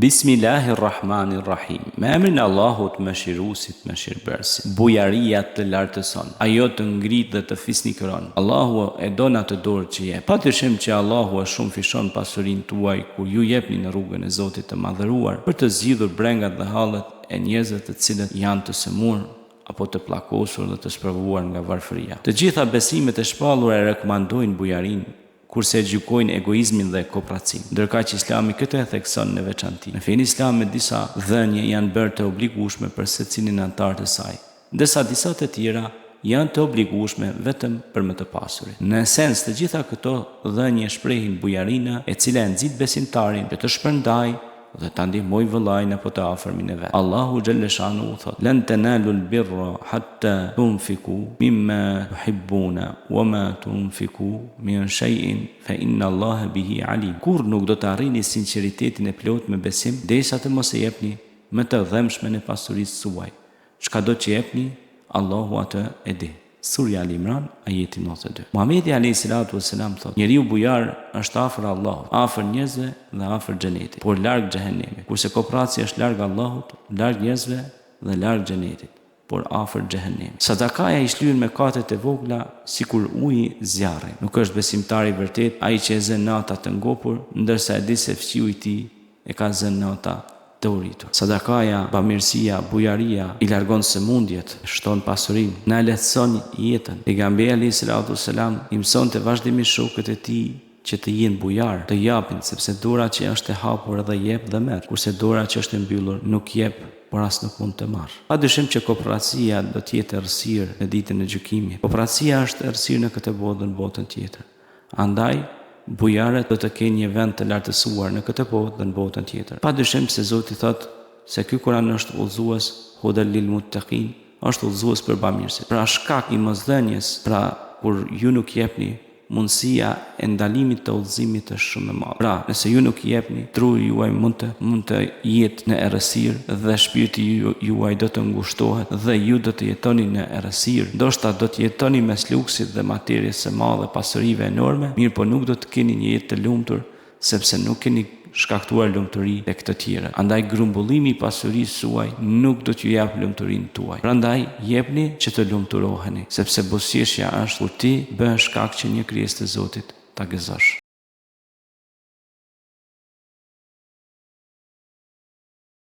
Bismillahirrahmanirrahim. Me emrin e Allahut mëshiruesit mëshirbërësit. Bujaria të lartëson, ajo të ngrit dhe të fisnikëron. Allahu e don atë dorë që jep. Patyshim që Allahu e shumë fishon pasurinë tuaj kur ju jepni në rrugën e Zotit të madhëruar për të zgjidhur brengat dhe hallet e njerëzve të cilët janë të sëmurë apo të pllakosur dhe të sprovuar nga varfëria. Të gjitha besimet e shpallura e rekomandojnë bujarinë, kurse gjykojnë egoizmin dhe kooperacimin. Ndërka që Islami këtë e thekson në veçanti. Në fenë islame disa dhënie janë bërë të obligueshme për secilin antar të saj, ndërsa disa të tjera janë të obligueshme vetëm për më të pasurit. Në esencë, të gjitha këto dhënie shprehin bujarinë e cila e nxit besimtarin të shpërndajë dhe ta ndihmoj vëllain apo të afërmin e vet. Allahu xhalla shanu thot: "Lan tanalu al-birra hatta tunfiku mimma tuhibbuna wama tunfiku min shay'in fa inna Allaha bihi alim." Kur nuk do të arrini sinqeritetin e plot me besim derisa të mos e jepni më të dhëmshmen e pasurisë suaj. Çka do të jepni, Allahu atë e di. Surja Al-Imran, ajeti 92. Muhamedi a.s. thot: "Njeriu bujar është afër Allahut, afër njerëzve dhe afër xhenetit, por larg xhehenemit. Kurse kooperacia është larg Allahut, larg njerëzve dhe larg xhenetit, por afër xhehenemit." Sadakaja i shlyen me katet e vogla sikur uji zjarri. Nuk është besimtar i vërtet ai që e zën nata të ngopur, ndërsa e di se fqiu i tij e ka zënë nata të uritur. Sadakaja, bamirësia, bujaria i largon sëmundjet, shton pasurinë, na lehtëson jetën. Pejgamberi alayhis salam i mësonte vazhdimisht shokët e tij që të jenë bujar, të japin, sepse dora që është e hapur edhe jep dhe merr, kurse dora që është e mbyllur nuk jep, por as nuk mund të marr. Padyshim që kooperacia do të jetë errësirë në ditën e gjykimit. Kooperacia është errësirë në këtë botë dhe në botën tjetër. Andaj bujarët do të kenë një vend të lartësuar në këtë botë dhe në botën tjetër. Padyshim se Zoti thotë se ky Kur'an është udhëzues hudal lil muttaqin, është udhëzues për bamirësit. Pra shkak i mosdhënies, pra kur ju nuk jepni, mundësia e ndalimit të udhëzimit është shumë e madhe. Pra, nëse ju nuk jepni, truri juaj mund të jetë në errësirë dhe shpirti juaj do të ngushtohet dhe ju do të jetoni në errësirë. Ndoshta do të jetoni mes luksit dhe materjes së madhe, pasurive enorme, mirë po nuk do të keni një jetë të lumtur, sepse nuk keni shkaktuar lumturi tek të tjerë. Andaj grumbullimi i pasurisë suaj nuk do t'ju jap lumturinë tuaj. Prandaj jepni që të lumturoheni, sepse buzëqeshja është kur ti bën shkak që një krijesë të Zotit ta gëzosh.